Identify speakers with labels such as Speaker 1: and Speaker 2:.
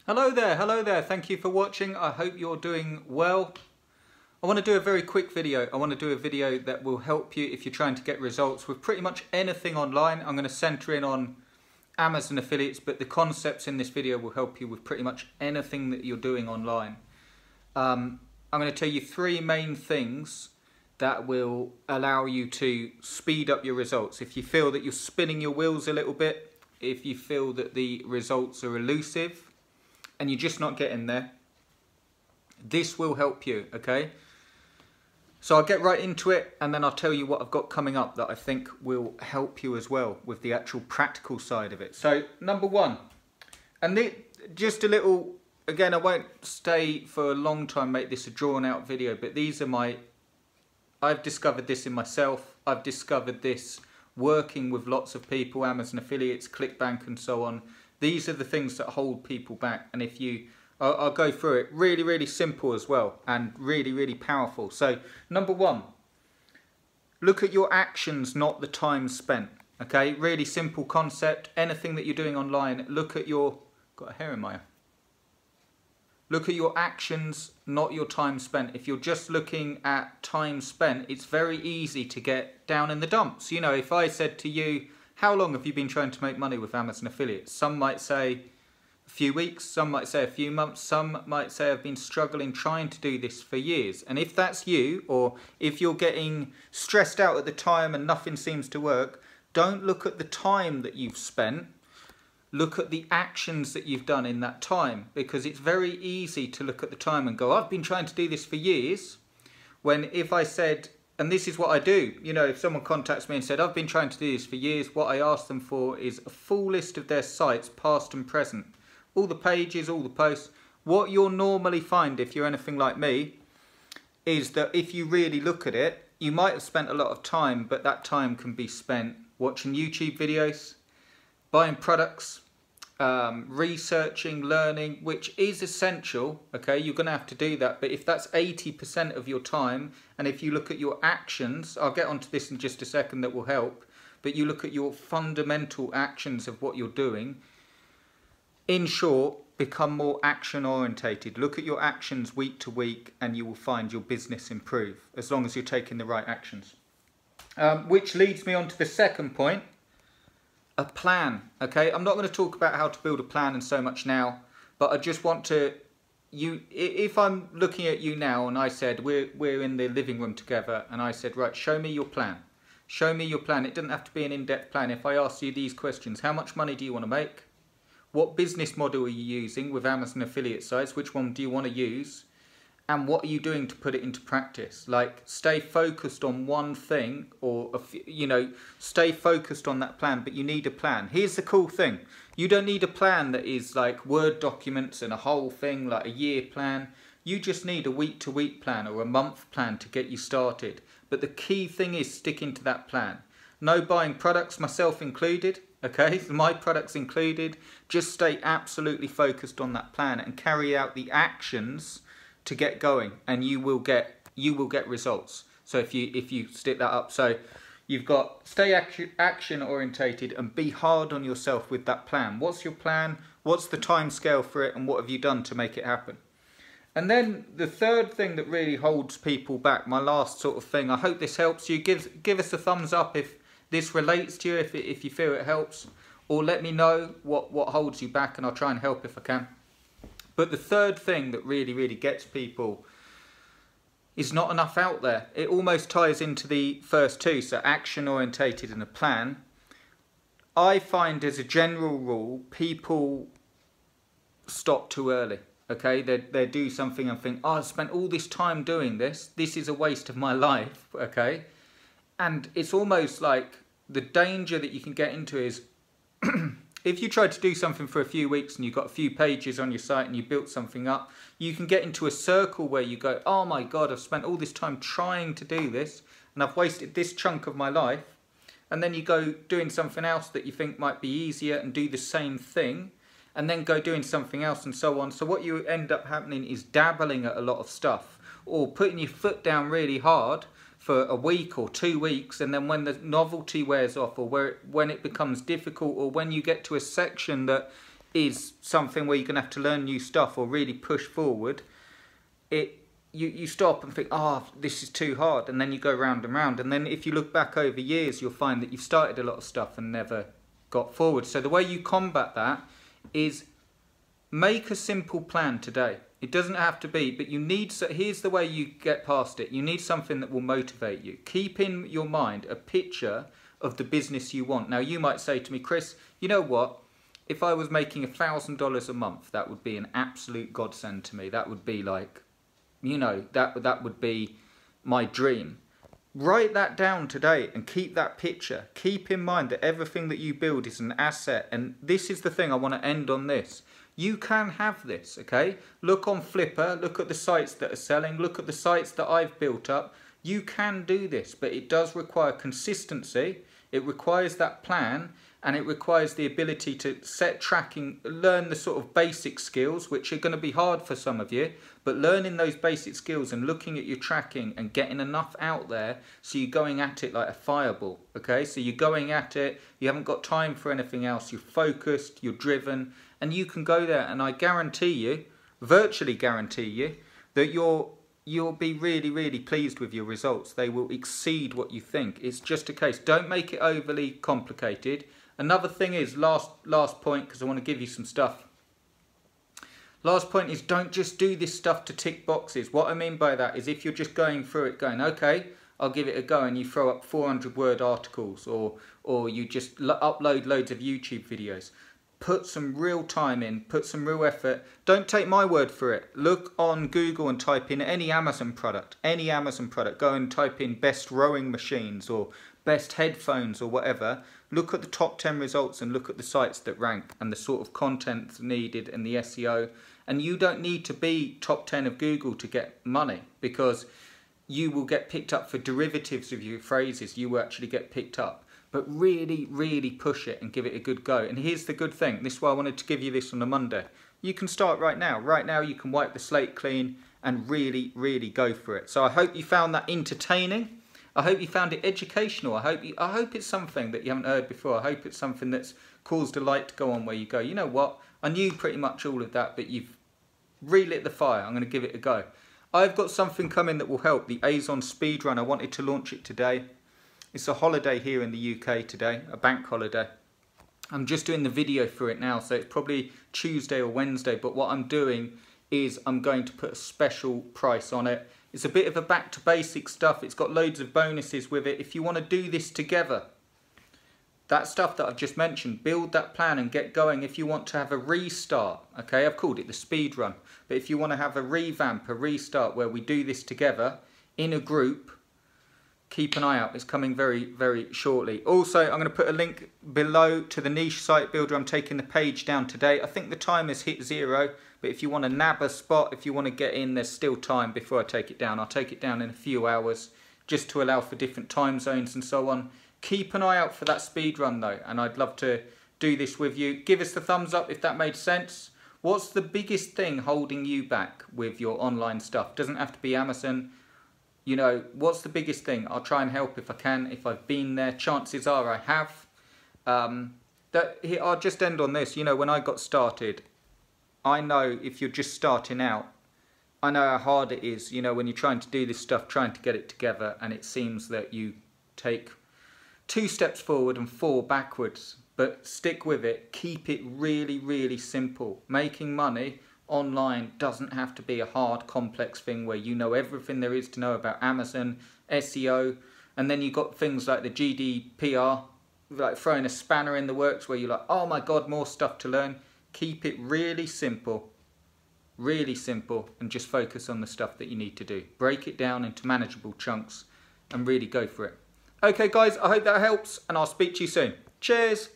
Speaker 1: Hello there, thank you for watching. I hope you're doing well. I want to do a very quick video. I want to do a video that will help you if you're trying to get results with pretty much anything online. I'm going to center in on Amazon affiliates, but the concepts in this video will help you with pretty much anything that you're doing online. I'm going to tell you three main things that will allow you to speed up your results. If you feel that you're spinning your wheels a little bit, if you feel that the results are elusive and you're just not getting there, this will help you, okay? So I'll get right into it and then I'll tell you what I've got coming up that I think will help you as well with the actual practical side of it. So number one, and just a little, again, I won't stay for a long time, make this a drawn out video, but these are I've discovered this in myself. I've discovered this working with lots of people, Amazon affiliates, ClickBank and so on. These are the things that hold people back, and I'll go through it. Really, really simple as well, and really, really powerful. So, number one, look at your actions, not the time spent. Okay, really simple concept. Anything that you're doing online, look at your, got a hair in my eye. Look at your actions, not your time spent. If you're just looking at time spent, it's very easy to get down in the dumps. You know, if I said to you, how long have you been trying to make money with Amazon affiliates? Some might say a few weeks, some might say a few months, some might say I've been struggling trying to do this for years. And if that's you, or if you're getting stressed out at the time and nothing seems to work, don't look at the time that you've spent. Look at the actions that you've done in that time, because it's very easy to look at the time and go, I've been trying to do this for years. When if I said, and this is what I do, you know, if someone contacts me and said, I've been trying to do this for years, what I ask them for is a full list of their sites, past and present. All the pages, all the posts. What you'll normally find, if you're anything like me, is that if you really look at it, you might have spent a lot of time, but that time can be spent watching YouTube videos, buying products, researching, learning, which is essential, okay? You're going to have to do that, but if that's 80% of your time, and if you look at your actions, I'll get onto this in just a second, that will help, but you look at your fundamental actions of what you're doing. In short, become more action orientated. Look at your actions week to week and you will find your business improve, as long as you're taking the right actions. Which leads me on to the second point. A plan, okay? I'm not going to talk about how to build a plan and so much now, but I just want to, if I'm looking at you now and I said, we're in the living room together, and I said, right, show me your plan. Show me your plan. It doesn't have to be an in-depth plan. If I ask you these questions, how much money do you want to make? What business model are you using with Amazon affiliate sites? Which one do you want to use? And what are you doing to put it into practice? Like, stay focused on one thing, or, stay focused on that plan, but you need a plan. Here's the cool thing. You don't need a plan that is like Word documents and a whole thing, like a year plan. You just need a week-to-week plan or a month plan to get you started. But the key thing is sticking to that plan. No buying products, myself included, okay? My products included. Just stay absolutely focused on that plan and carry out the actions to get going, and you will get results. So if you stick that up, so you've got stay action orientated and be hard on yourself with that plan. What's your plan? What's the time scale for it, and what have you done to make it happen? And then the third thing that really holds people back, my last sort of thing, I hope this helps you. Give us a thumbs up if this relates to you, if you feel it helps, or let me know what holds you back and I'll try and help if I can. But the third thing that really, really gets people is not enough out there. It almost ties into the first two, so action orientated and a plan. I find as a general rule, people stop too early. Okay, they do something and think, oh, I've spent all this time doing this. This is a waste of my life, okay? And it's almost like the danger that you can get into is if you try to do something for a few weeks and you've got a few pages on your site and you built something up, you can get into a circle where you go, oh my God, I've spent all this time trying to do this and I've wasted this chunk of my life. And then you go doing something else that you think might be easier and do the same thing, and then go doing something else and so on. So what you end up happening is dabbling at a lot of stuff, or putting your foot down really hard for a week or 2 weeks, and then when the novelty wears off, or when it becomes difficult, or when you get to a section that is something where you're going to have to learn new stuff or really push forward, you stop and think, oh, this is too hard, and then you go round and round, and then if you look back over years, you'll find that you've started a lot of stuff and never got forward. So the way you combat that is make a simple plan today. It doesn't have to be, but you need, so here's the way you get past it. You need something that will motivate you. Keep in your mind a picture of the business you want. Now you might say to me, Chris, you know what? If I was making $1,000 a month, that would be an absolute godsend to me. That would be like, you know, that would be my dream. Write that down today and keep that picture. Keep in mind that everything that you build is an asset. And this is the thing, I want to end on this. You can have this, okay? Look on Flipper, look at the sites that are selling, look at the sites that I've built up. You can do this, but it does require consistency. It requires that plan, and it requires the ability to set tracking, learn the sort of basic skills, which are going to be hard for some of you, but learning those basic skills and looking at your tracking and getting enough out there so you're going at it like a fireball, okay? So you're going at it, you haven't got time for anything else, you're focused, you're driven, and you can go there, and I guarantee you, virtually guarantee you, that you'll be really, really pleased with your results. They will exceed what you think. It's just a case. Don't make it overly complicated. Another thing is, last point, because I want to give you some stuff. Last point is, don't just do this stuff to tick boxes. What I mean by that is if you're just going through it going, okay, I'll give it a go, and you throw up 400-word articles, or you just upload loads of YouTube videos. Put some real time in, put some real effort. Don't take my word for it. Look on Google and type in any Amazon product. Go and type in best rowing machines or best headphones or whatever. Look at the top 10 results and look at the sites that rank and the sort of content needed and the SEO. And you don't need to be top 10 of Google to get money, because you will get picked up for derivatives of your phrases. You will actually get picked up. But really, really push it and give it a good go. And here's the good thing. This is why I wanted to give you this on a Monday. You can start right now. Right now you can wipe the slate clean and really, really go for it. So I hope you found that entertaining. I hope you found it educational. I hope it's something that you haven't heard before. I hope it's something that's caused a light to go on where you go, you know what? I knew pretty much all of that, but you've relit the fire. I'm going to give it a go. I've got something coming that will help. The Azon Speedrun. I wanted to launch it today. It's a holiday here in the UK today, a bank holiday. I'm just doing the video for it now, so it's probably Tuesday or Wednesday, but what I'm doing is I'm going to put a special price on it. It's a bit of a back to basics stuff. It's got loads of bonuses with it. If you want to do this together, that stuff that I've just mentioned, build that plan and get going. If you want to have a restart, okay, I've called it the speed run, but if you want to have a revamp, a restart where we do this together in a group, keep an eye out. It's coming very, very shortly. Also, I'm going to put a link below to the niche site builder. I'm taking the page down today. I think the time has hit 0, but if you want to nab a spot, if you want to get in, there's still time before I take it down. I'll take it down in a few hours just to allow for different time zones and so on. Keep an eye out for that speed run though, and I'd love to do this with you. Give us the thumbs up if that made sense. What's the biggest thing holding you back with your online stuff? Doesn't have to be Amazon. You know, what's the biggest thing? I'll try and help if I can, if I've been there. Chances are I have. I'll just end on this. You know, when I got started, I know if you're just starting out, I know how hard it is, you know, when you're trying to do this stuff, trying to get it together, and it seems that you take 2 steps forward and 4 backwards. But stick with it. Keep it really, really simple. Making money online doesn't have to be a hard, complex thing where you know everything there is to know about Amazon, SEO, and then you got things like the GDPR, like throwing a spanner in the works where you're like, oh my God, more stuff to learn. Keep it really simple, and just focus on the stuff that you need to do. Break it down into manageable chunks and really go for it. Okay guys, I hope that helps, and I'll speak to you soon. Cheers!